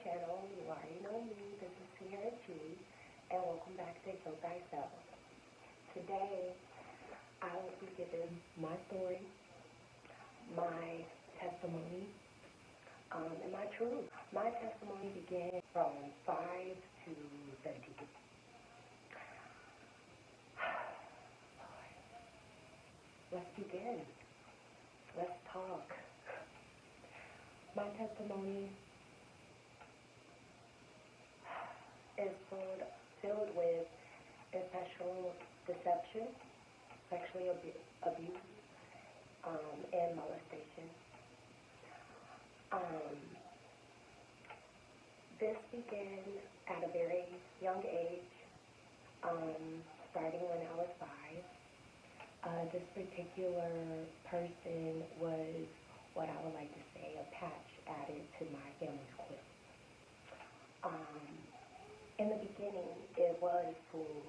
channel. You already know me. This is Sierra G, and welcome back to Heal Thyself. Today, I will be giving my story, my testimony, and my truth. My testimony began from 5 to 13. Let's begin. Let's talk. My testimony is filled with sexual deception, sexually abuse, and molestation. This began at a very young age, starting when I was 5. This particular person was what I would like to say a patch added to my family's quilt. In the beginning, it was full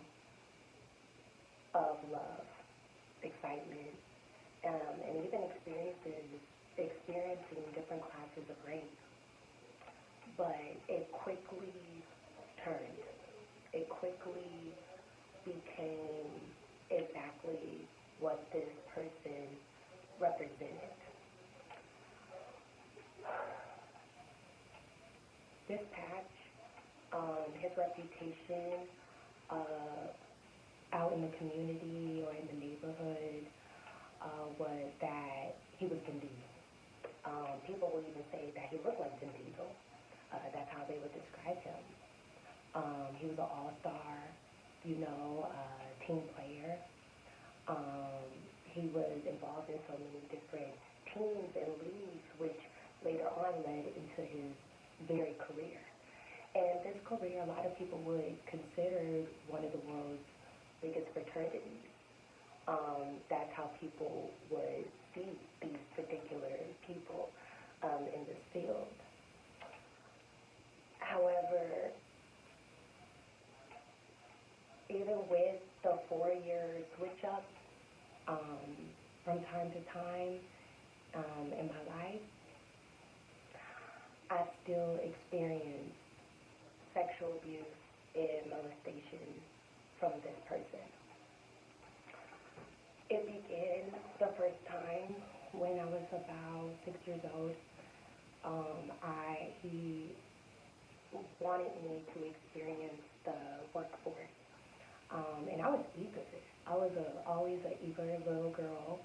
of love, excitement, and even experiencing different classes of race. But it quickly turned. It quickly became exactly what this person represented. This patch, his reputation out in the community or in the neighborhood was that he was Vin Diesel. People would even say that he looked like Vin Diesel. That's how they would describe him. He was an all-star, team player. He was involved in so many different teams and leagues, which later on led into his very career. And this career, a lot of people would consider one of the world's biggest fraternities. That's how people would see these particular people in this field. However, even with the 4-year switch up from time to time in my life, I still experience sexual abuse and molestation from this person. It began the first time when I was about 6 years old. He wanted me to experience the workforce, and I was eager. I was always an eager little girl,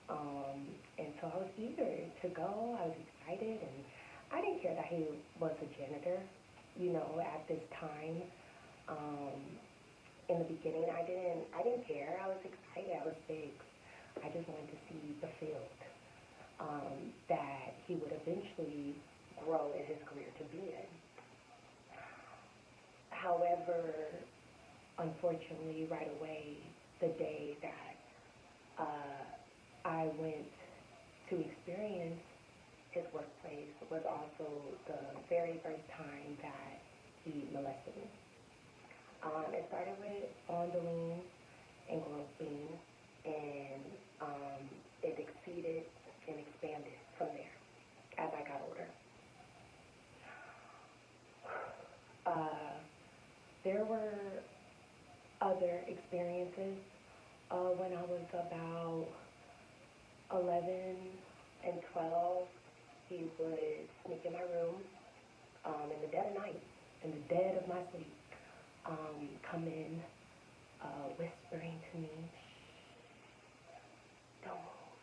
and so I was eager to go. I was excited, and I didn't care that he was a janitor, at this time. In the beginning, I didn't care. I was excited. I was big. I just wanted to see the field that he would eventually grow in his career to be in. However, unfortunately, right away, the day that I went to experience his workplace was also the very first time that he molested me. It started with fondling and groping, and it exceeded and expanded from there as I got older. There were other experiences when I was about 11 and 12. He would sneak in my room in the dead of night, in the dead of my sleep, come in, whispering to me, "Don't move,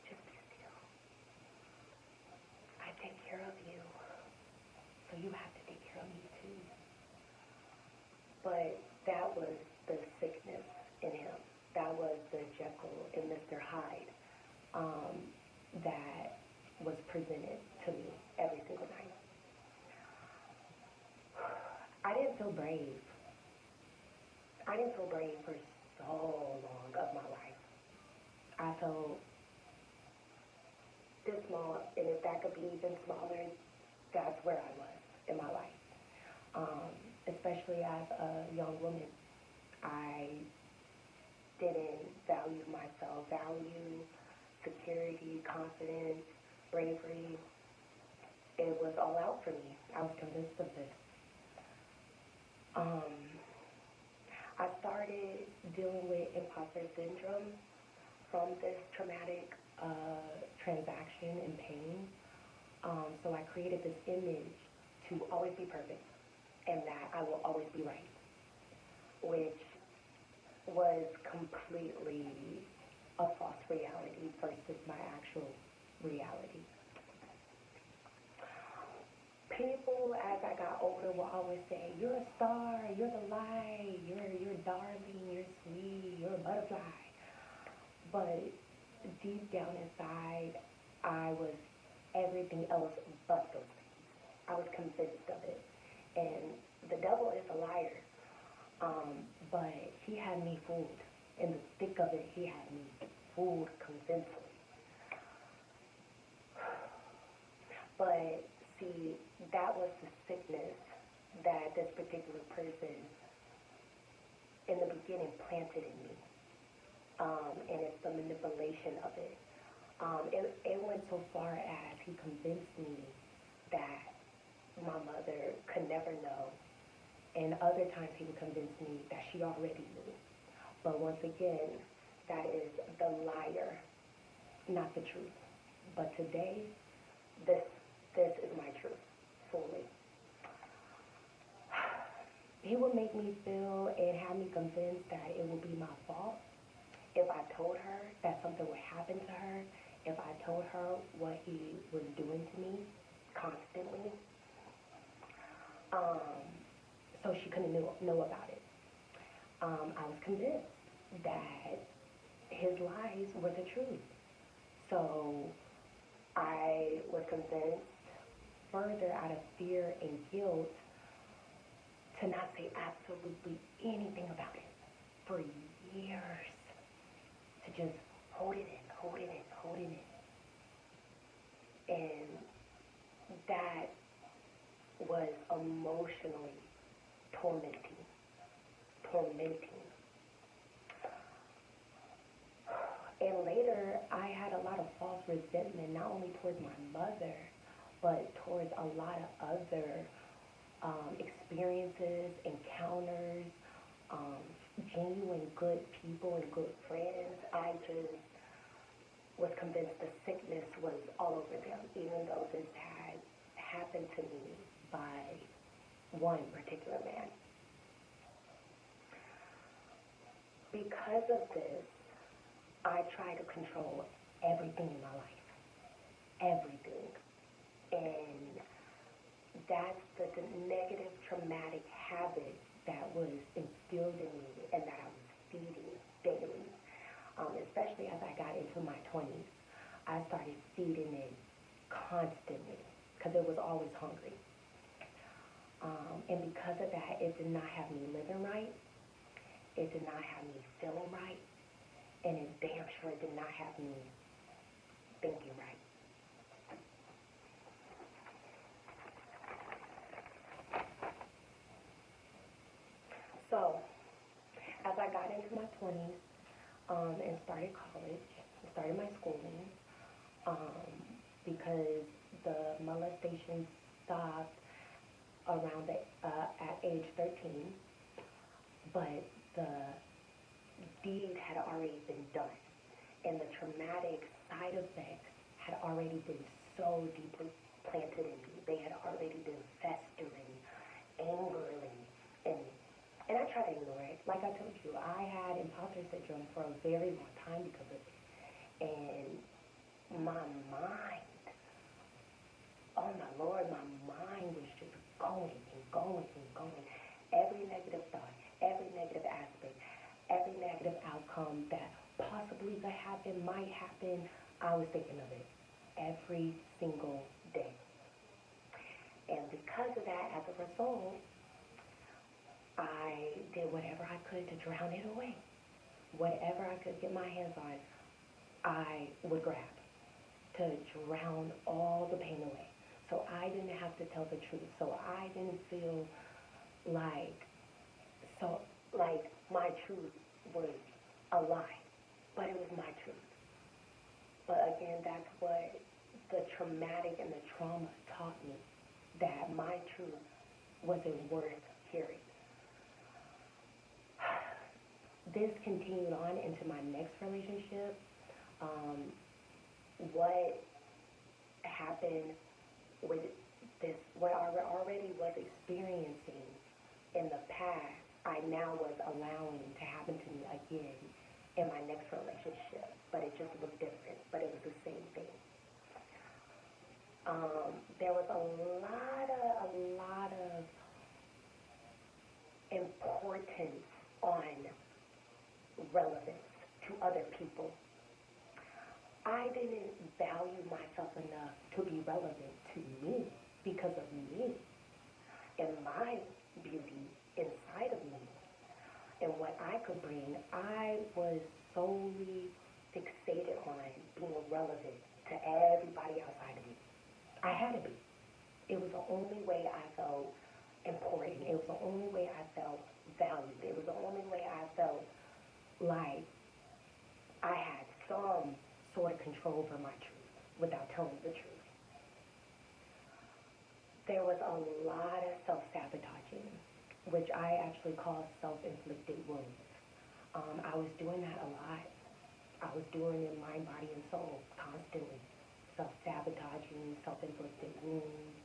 just be still. I take care of you, so you have to take care of me too." But that was the sickness in him. That was the Jekyll and Mr. Hyde that was presented to me every single night. I didn't feel brave. I didn't feel brave for so long of my life. I felt this small, and if that could be even smaller, that's where I was in my life. Especially as a young woman, I didn't value myself, value security, confidence, bravery, it was all out for me. I was convinced of this. Um, I started dealing with imposter syndrome from this traumatic transaction and pain. So I created this image to always be perfect and that I will always be right, which was completely a false reality versus my actual reality. People, as I got older, will always say, "You're a star, you're the light, you're darling, you're sweet, you're a butterfly." But deep down inside, I was everything else but those things. I was convinced of it. And the devil is a liar. But he had me fooled. In the thick of it, he had me fooled convincingly. But see, that was the sickness that this particular person in the beginning planted in me. And it's the manipulation of it. It went so far as he convinced me that my mother could never know. And other times he would convince me that she already knew. But once again, that is the liar, not the truth. But today, this is my truth, fully. He would make me feel and have me convinced that it would be my fault if I told her that something would happen to her, if I told her what he was doing to me constantly, so she couldn't know about it. I was convinced that his lies were the truth. So I was convinced further out of fear and guilt to not say absolutely anything about it for years. To just hold it in, hold it in, hold it in. And that was emotionally tormenting. And later, I had a lot of false resentment, not only towards my mother, but towards a lot of other experiences, encounters, genuine good people and good friends. I just was convinced the sickness was all over them, even though this had happened to me by one particular man. Because of this, I try to control everything in my life. Everything. And that's the negative traumatic habit that was instilled in me and that I was feeding daily. Especially as I got into my 20s, I started feeding it constantly because it was always hungry. And because of that, it did not have me living right. It did not have me feeling right. And it damn sure did not have me thinking right. So, as I got into my 20s and started college, started my schooling, because the molestation stopped around at age 13, but the deed had already been done, and the traumatic side effects had already been so deeply planted in me. They had already been festering, angering, and I tried to ignore it. Like I told you, I had imposter syndrome for a very long time because of it. And my mind, oh my Lord, my mind was just going and going and going. Every negative thought, every negative aspect, every negative outcome that possibly could happen, might happen, I was thinking of it every single day. And because of that, as a result, I did whatever I could to drown it away. Whatever I could get my hands on, I would grab to drown all the pain away. So I didn't have to tell the truth. So I didn't feel like my truth was a lie, but it was my truth. But again, that's what the traumatic and the trauma taught me that my truth wasn't worth hearing. This continued on into my next relationship. What happened with this, what I already was experiencing in the past, I now was allowing to happen to me again in my next relationship, but it just was different, but it was the same thing. There was a lot of importance on relevance to other people. I didn't value myself enough to be relevant to me because of me and my beauty inside of me and what I could bring. I was solely fixated on being relevant to everybody outside of me. I had to be. It was the only way I felt important. It was the only way I felt valued. It was the only way I felt like I had some sort of control over my truth without telling the truth. There was a lot of self-sabotaging, which I actually call self-inflicted wounds. I was doing that a lot. I was doing it in mind, body, and soul constantly. Self-sabotaging, self-inflicted wounds.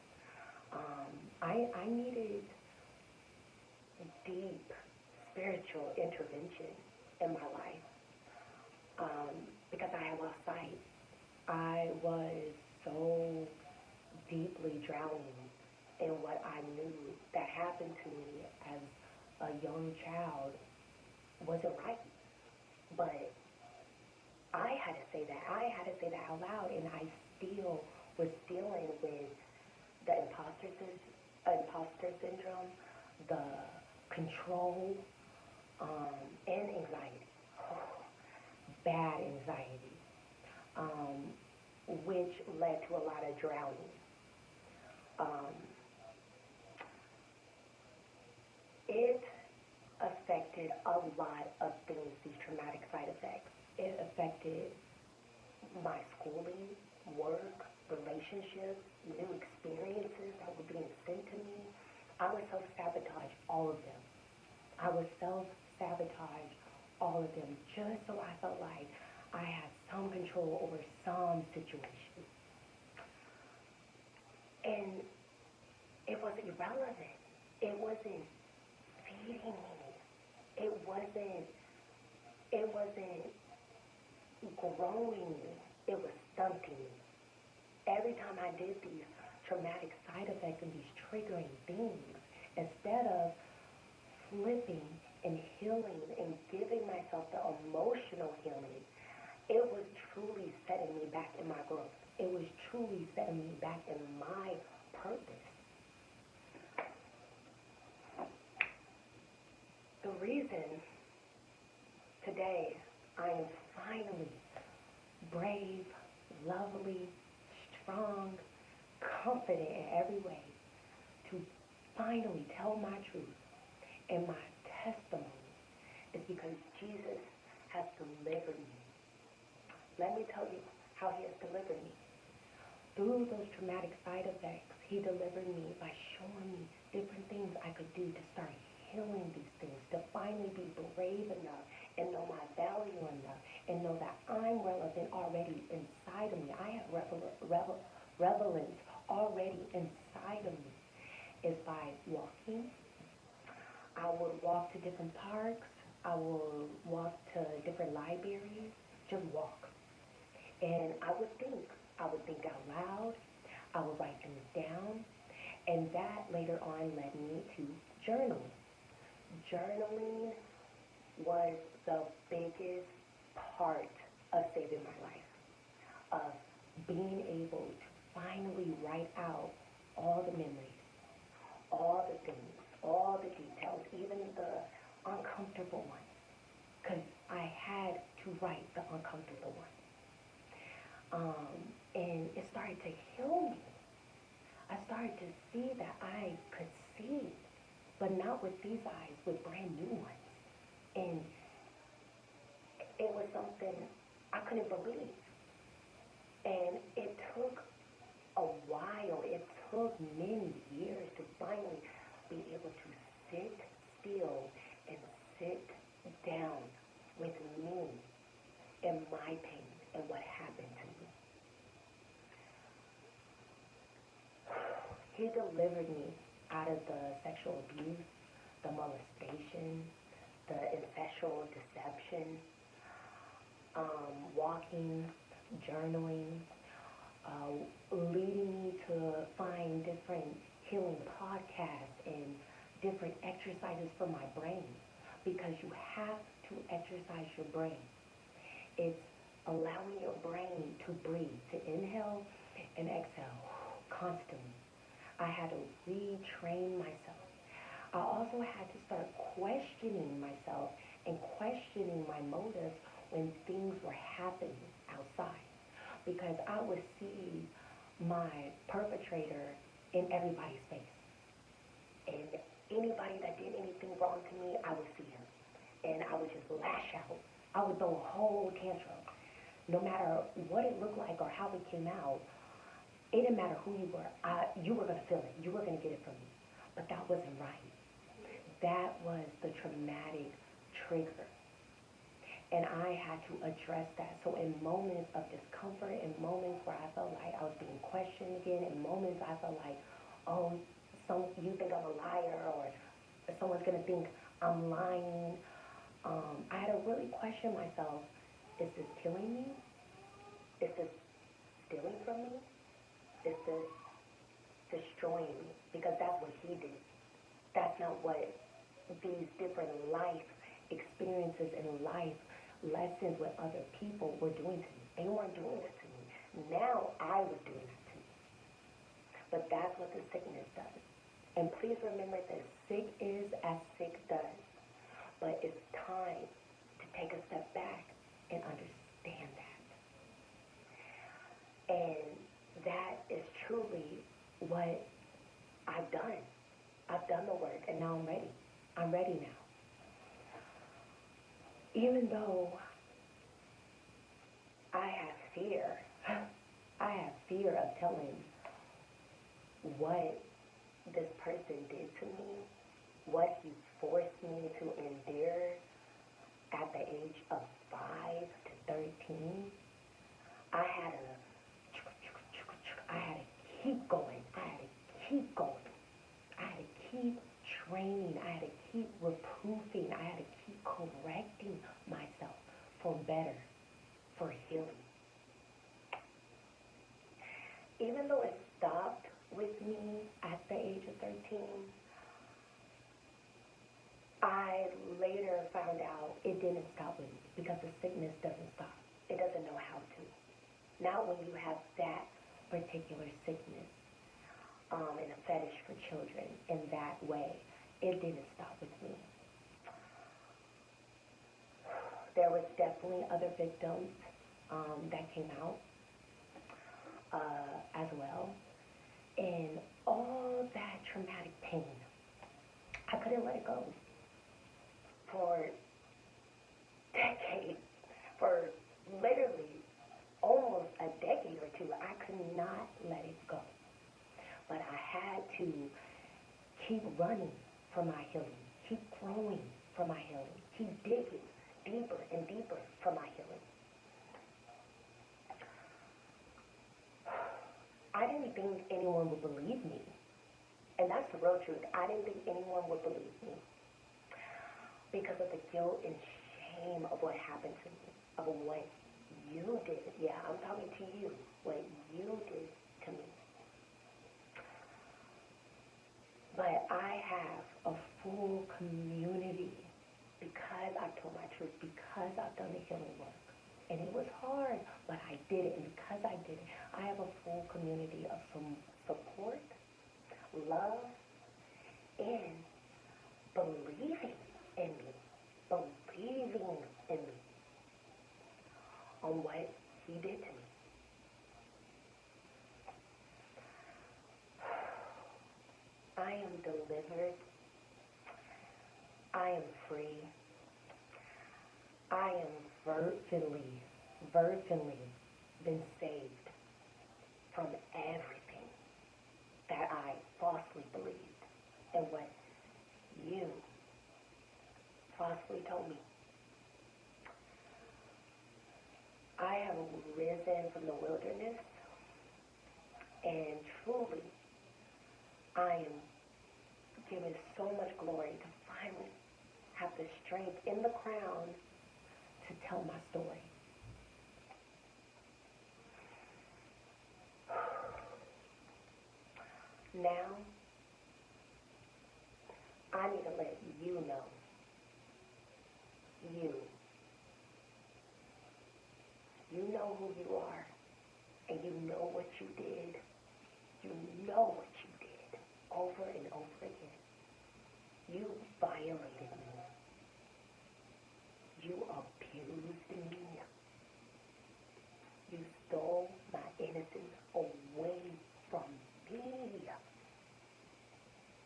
I needed deep spiritual intervention in my life because I had lost sight. I was so deeply drowning in what I knew that happened to me as a young child wasn't right. But I had to say that. I had to say that out loud, and I still was dealing with the imposter syndrome, the control, and anxiety. Bad anxiety, which led to a lot of drowning. It affected a lot of things, these traumatic side effects. It affected my schooling, work, relationships, new experiences that were being sent to me. I would self-sabotage all of them. I would self-sabotage all of them just so I felt like I had some control over some situation. And it was irrelevant. It wasn't feeding me. It wasn't growing me. It was stunting me. Every time I did these traumatic side effects and these triggering things, instead of flipping and healing and giving myself the emotional healing, it was truly setting me back in my growth. It was truly setting me back in my purpose. The reason today I am finally brave, lovely, strong, confident in every way to finally tell my truth and my testimony is because Jesus has delivered me. Let me tell you how he has delivered me. Through those traumatic side effects, he delivered me by showing me different things I could do to start healing these things, to finally be brave enough and know my value enough and know that I'm relevant already inside of me. I have relevance already inside of me. Is by walking. I would walk to different parks. I would walk to different libraries. Just walk. And I would think out loud. I would write things down. And that later on led me to journaling. Journaling was the biggest part of saving my life, of being able to finally write out all the memories, all the things, all the details, even the uncomfortable ones, because I had to write the uncomfortable ones. And it started to heal me. I started to see that I could see, but not with these eyes, with brand new ones. And it was something I couldn't believe. And it took a while. It took many years to finally be able to sit still and sit down with me and my pain and what happened to me. He delivered me out of the sexual abuse, the molestation, the incestual deception, walking, journaling, leading me to find different healing podcasts and different exercises for my brain, because you have to exercise your brain. It's allowing your brain to breathe, to inhale and exhale constantly. I had to retrain myself. I also had to start questioning myself and questioning my motives when things were happening outside, because I would see my perpetrator in everybody's face. And anybody that did anything wrong to me, I would see him. And I would just lash out. I would throw a whole tantrum. No matter what it looked like or how it came out, it didn't matter who you were going to feel it. You were going to get it from me. But that wasn't right. That was the traumatic trigger. And I had to address that. So in moments of discomfort, in moments where I felt like I was being questioned again, in moments I felt like, oh, you think I'm a liar, or someone's going to think I'm lying, I had to really question myself. Is this killing me? Is this stealing from me? Is this destroying me? Because that's what he did. That's not what these different life experiences and life lessons with other people were doing to me. They weren't doing this to me. Now I was doing that to me. But that's what the sickness does. And please remember that sick is as sick does. But it's time to take a step back and understand that. And that is truly what I've done. I've done the work, and now I'm ready. I'm ready now. Even though I have fear of telling what this person did to me, what he forced me to endure at the age of 5 to 13. I had to keep going. I had to keep going. I had to keep training. I had to keep reproofing. I had to keep correcting myself for better, for healing. Even though it stopped with me at the age of 13, I later found out it didn't stop with me, because the sickness doesn't stop. It doesn't know how to. Not when you have that particular sickness and a fetish for children in that way. It didn't stop with me. There was definitely other victims that came out as well. And all that traumatic pain, I couldn't let it go. For decades, for literally almost a decade or two, I could not let it go. But I had to keep running for my healing, keep growing for my healing, keep digging deeper and deeper for my healing. I didn't think anyone would believe me. And that's the real truth. I didn't think anyone would believe me, because of the guilt and shame of what happened to me, of what you did. Yeah, I'm talking to you, what you did to me. But I have a full community because I told my truth, because I've done the healing work. And it was hard, but I did it. And because I did it, I have a full community of some support, love, and believing in me. Believing in me on what he did to me. I am delivered. I am free. I am virtually been saved from everything that possibly told me. I have risen from the wilderness, and truly, I am given so much glory to finally have the strength in the crown to tell my story. Now, I need to let you know. You know who you are, and you know what you did. You know what you did over and over again. You violated me. You abused me. You stole my innocence away from me.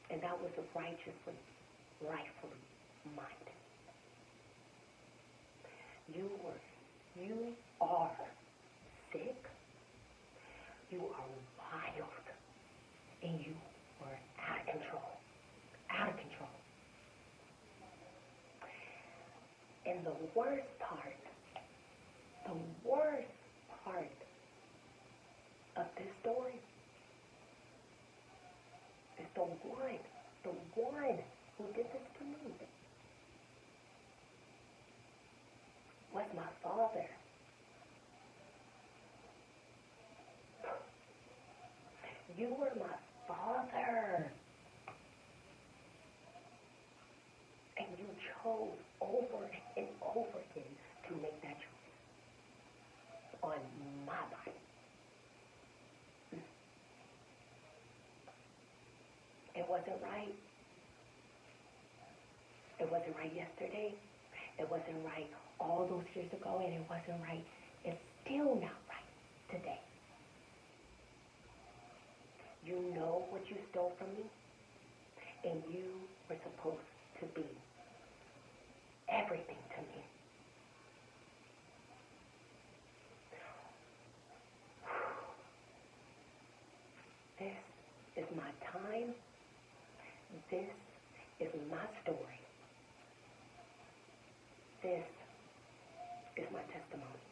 And that was righteously, rightfully mine. You are sick. You are wild. And you were out of control. Out of control. And the worst part of this story is the one who did this to me was my father. You were my father. And you chose over and over again to make that choice on my body. It wasn't right. It wasn't right yesterday. It wasn't right all those years ago, and it wasn't right. It's still not right today. You know what you stole from me, and you were supposed to be everything to me. This is my time. This is my story. This is my testimony.